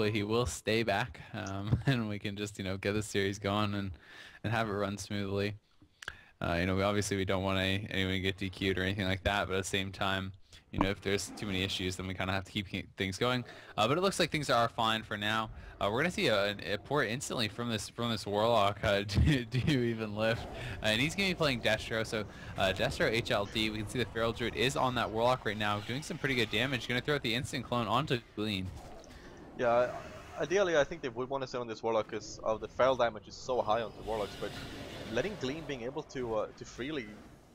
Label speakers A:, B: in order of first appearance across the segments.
A: hopefully he will stay back, and we can just get the series going and have it run smoothly. We obviously don't want anyone to get DQ'd or anything like that, but at the same time, if there's too many issues, then we kind of have to keep things going. But it looks like things are fine for now. We're gonna see a port instantly from this Warlock. Do you even lift? And he's gonna be playing Destro, so Destro HLD. We can see the Feral Druid is on that Warlock right now, doing some pretty good damage. Gonna throw out the instant clone onto Glean.
B: Yeah, ideally I think they would want to sit on this Warlock because of the feral damage is so high onto Warlocks, but letting Glean being able to freely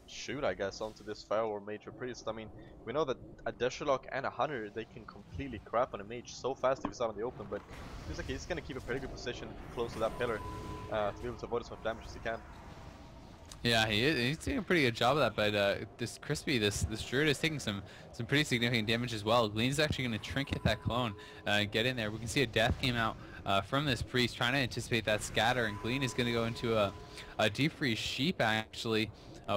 B: shoot, I guess, onto this Feral or Mage or Priest. I mean, we know that a Desherlock and a Hunter, they can completely crap on a Mage so fast if he's out in the open, but it feels like he's going to keep a pretty good position close to that pillar to be able to avoid as much damage as he can.
A: Yeah, he's doing a pretty good job of that, but this Crispy, this Druid is taking some pretty significant damage as well. Glean's actually going to trinket that clone and get in there. We can see a death came out from this Priest trying to anticipate that scatter, and Glean is going to go into a deep freeze sheep actually.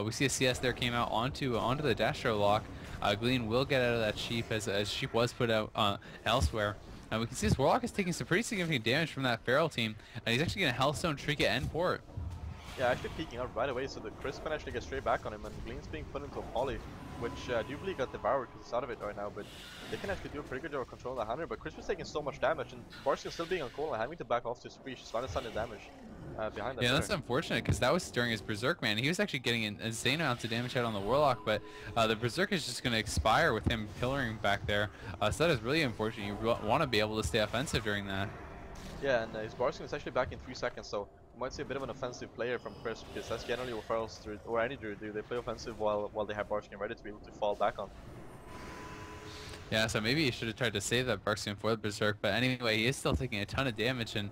A: We see a CS there came out onto the Destro lock. Glean will get out of that sheep as sheep was put out elsewhere. We can see this Warlock is taking some pretty significant damage from that Feral team, and he's actually going to Healthstone trinket and port.
B: Yeah, actually peeking out right away so the Crisp can actually get straight back on him, and Glean's being put into a poly, which I do believe got devoured because he's out of it right now, but they can actually do a pretty good job of controlling the Hunter, but Crisp is taking so much damage, and Barskin still being on cool and having to back off to his spree. She's trying to stun the damage behind that.
A: Yeah, that's unfortunate because that was during his Berserk, man. He was actually getting an insane amounts of damage out on the Warlock, but the Berserk is just going to expire with him pillaring back there, so that is really unfortunate. You want to be able to stay offensive during that.
B: Yeah, and his Barskin is actually back in 3 seconds, so you might see a bit of an offensive player from Crisp, because that's generally what Ferals do, or any Druid do. They play offensive while they have Barskin ready to be able to fall back on.
A: Yeah, so maybe he should have tried to save that Barskin for the Berserk, but anyway, he is still taking a ton of damage, and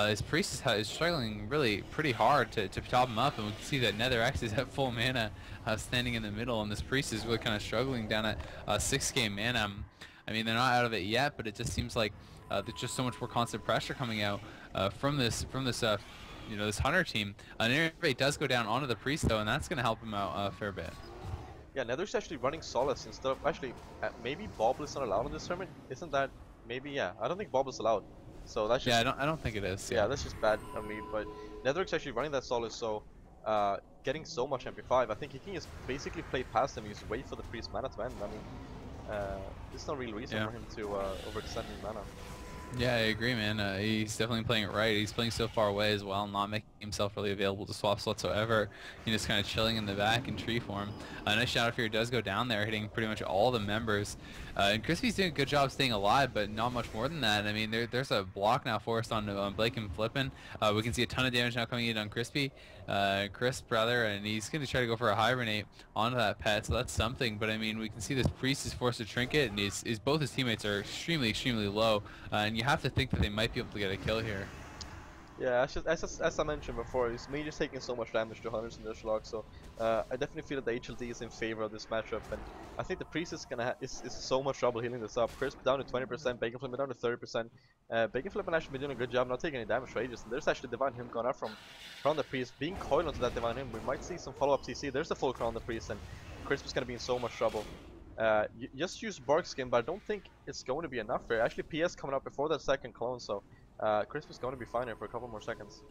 A: his Priest is struggling really pretty hard to top him up, and we can see that Netherx is at full mana standing in the middle, and this Priest is really kind of struggling down at 6k mana. I mean, they're not out of it yet, but it just seems like there's just so much more constant pressure coming out from this this Hunter team. An Innervate does go down onto the Priest though, and that's going to help him out a fair bit.
B: Yeah, Nether's actually running Solace instead of actually maybe Bobble is not allowed in this tournament. Isn't that maybe? Yeah, I don't think Bobble is allowed. So that's just,
A: I don't think it is.
B: Yeah, that's just bad on me. But Nether's actually running that Solace, so getting so much MP5. I think he can just basically play past him. Just wait for the Priest mana to end. I mean, there's no real reason for him to overextend his mana.
A: Yeah, I agree, man. He's definitely playing it right. He's playing so far away as well, not making himself really available to swaps whatsoever. He's just kind of chilling in the back in tree form. A nice Shadow Fear does go down there, hitting pretty much all the members. And Crispy's doing a good job staying alive, but not much more than that. I mean, there's a block now forced on Blake and Flippin. We can see a ton of damage now coming in on Crispy, Crisp rather, and he's going to try to go for a Hibernate onto that pet, so that's something. But I mean, we can see this Priest is forced to trinket, and both his teammates are extremely low, and you have to think that they might be able to get a kill here.
B: Yeah, as I mentioned before, he's just taking so much damage to Hunters and Desherlock, so I definitely feel that the HLD is in favor of this matchup, and I think the Priest is gonna is so much trouble healing this up. Crisp down to 20%, Bacon Flip down to 30%. Bacon Flip actually been doing a good job not taking any damage for ages, and there's actually Divine Hymn gone out from the Priest, being coiled onto that Divine Hymn. We might see some follow-up CC. There's the full crown on the Priest, and Crisp is gonna be in so much trouble. You just use Bark Skin, but I don't think it's going to be enough here. Actually, PS coming up before that second clone, so Crisp is going to be fine here for a couple more seconds.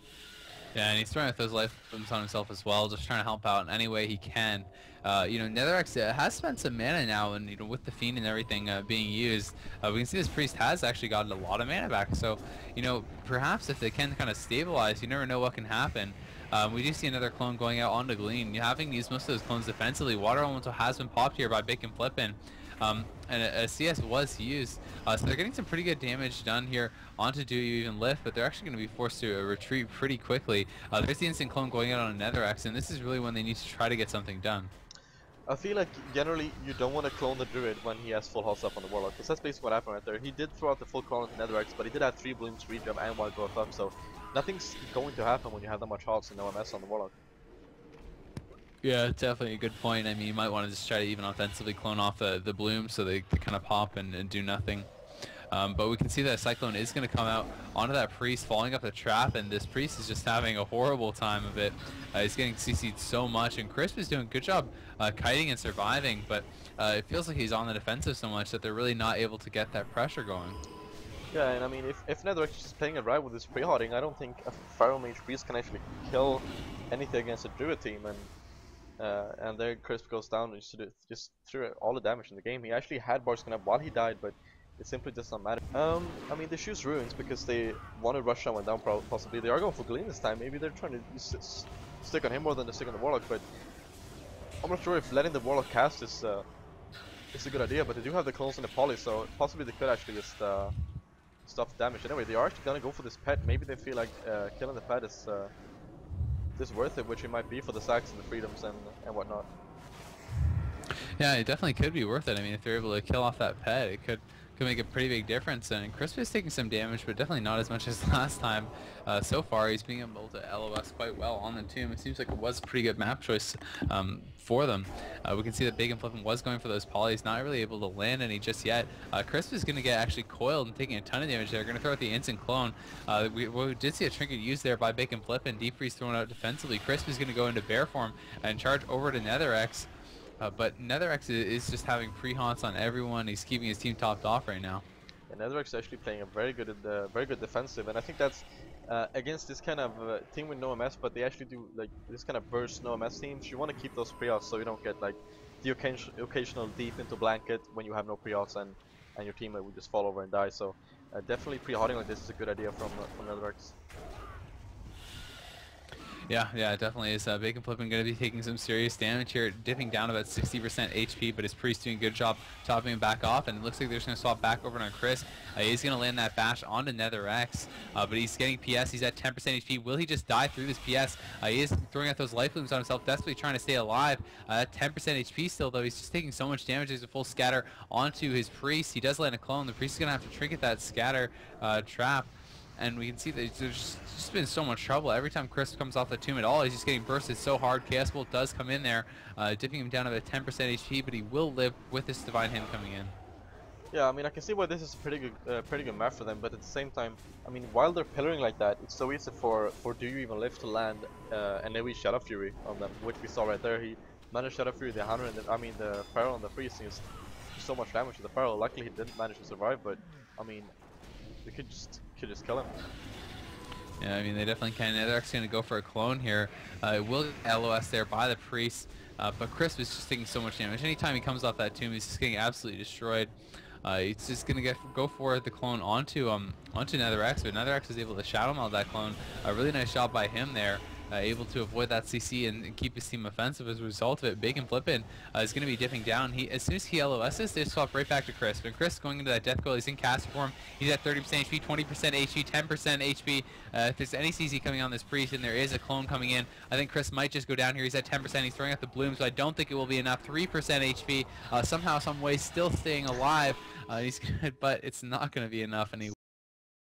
A: Yeah, and he's throwing out those life booms on himself as well, just trying to help out in any way he can. Netherx has spent some mana now, and with the Fiend and everything being used, we can see this Priest has actually gotten a lot of mana back. So, perhaps if they can kind of stabilize, you never know what can happen. We do see another clone going out onto Glean. Having used most of those clones defensively, Water Elemental has been popped here by Bacon Flippin'. And a CS was used, so they're getting some pretty good damage done here onto Do You Even Lift, but they're actually going to be forced to retreat pretty quickly. There's the instant clone going out on a Netherx, and this is really when they need to try to get something done.
B: I feel like generally you don't want to clone the Druid when he has full health up on the Warlock, because that's basically what happened right there. He did throw out the full clone on the Netherx, but he did have 3 Blooms, Rejump, and Wild Growth up, so nothing's going to happen when you have that much health and no MS on the Warlock.
A: Yeah, definitely a good point. I mean, you might want to just try to even offensively clone off the bloom so they kind of pop and do nothing. But we can see that Cyclone is going to come out onto that Priest, falling up the trap, and this Priest is just having a horrible time of it. He's getting CC'd so much, and Crisp is doing a good job kiting and surviving, but it feels like he's on the defensive so much that they're really not able to get that pressure going.
B: Yeah, and I mean, if Netherx is playing it right with his pre-harding, I don't think a Pharaoh Mage Priest can actually kill anything against a Druid team, and there Crisp goes down and just threw all the damage in the game. He actually had Barskin up while he died, but it simply does not matter. I mean, they choose Ruins because they want to rush someone down, possibly. They are going for Glean this time. Maybe they're trying to stick on him more than they stick on the Warlock, but I'm not sure if letting the Warlock cast is a good idea, but they do have the clones and the poly, so possibly they could actually just stop the damage. Anyway, they are actually gonna go for this pet. Maybe they feel like killing the pet is worth it, which it might be for the sacks and the freedoms and whatnot.
A: Yeah, it definitely could be worth it. I mean, if they're able to kill off that pet, it could make a pretty big difference. And Crisp is taking some damage, but definitely not as much as last time. So far, he's being able to LOS quite well on the tomb. It seems like it was a pretty good map choice for them. We can see that Bacon Flippin was going for those polys, not really able to land any just yet. Crisp is going to get actually coiled and taking a ton of damage there. Going to throw out the instant clone. We did see a trinket used there by Bacon Flippin. Deep Freeze thrown out defensively. Crisp is going to go into bear form and charge over to Netherx. But Netherx is just having pre-haunts on everyone. He's keeping his team topped off right now.
B: And Netherx is actually playing a very good defensive, and I think that's against this kind of team with no MS. But they actually do like this kind of burst no MS teams. You want to keep those pre-outs so you don't get like the occasional deep into blanket when you have no pre-outs and your teammate would just fall over and die. So definitely pre-harding like this is a good idea from Netherx.
A: Yeah, it definitely is. Bacon Flippin going to be taking some serious damage here, dipping down about 60% HP, but his Priest doing a good job topping him back off, and it looks like they're just going to swap back over on Crisp. He's going to land that bash onto Netherx, but he's getting PS. He's at 10% HP. Will he just die through this PS? He is throwing out those life blooms on himself, desperately trying to stay alive. At 10% HP still, though, he's just taking so much damage. There's a full scatter onto his Priest. He does land a clone. The Priest is going to have to trinket that scatter trap. And we can see that there's just been so much trouble. Every time Crisp comes off the tomb at all, he's just getting bursted so hard. Chaos Bolt does come in there, dipping him down to about 10% HP, but he will live with this Divine Hymn coming in.
B: Yeah, I mean, I can see why this is a pretty good map for them, but at the same time, I mean, while they're pillaring like that, it's so easy for Do You Even Live to land, and then we Shadow Fury on them, which we saw right there. He managed Shadow Fury, the Hunter, and the Pharaoh and the Priest is so much damage to the Pharaoh. Luckily, he didn't manage to survive, but I mean, they could just kill him.
A: Yeah, I mean, they definitely can. They're actually going to go for a clone here. It will get LOS there by the Priest, but Crisp is just taking so much damage. Anytime he comes off that tomb, he's just getting absolutely destroyed. It's just going to go for the clone onto Netherx, but Netherx is able to shadow meld that clone. A really nice job by him there. Able to avoid that CC and keep his team offensive as a result of it. Bacon Flippin is going to be dipping down. As soon as he LOSs, they swap right back to Crisp. And Crisp going into that death coil, he's in cast form. He's at 30% HP, 20% HP, 10% HP. If there's any CC coming on this Priest and there is a clone coming in, I think Crisp might just go down here. He's at 10%. He's throwing out the blooms, but I don't think it will be enough. 3% HP. Somehow, some way, still staying alive. But it's not going to be enough, and he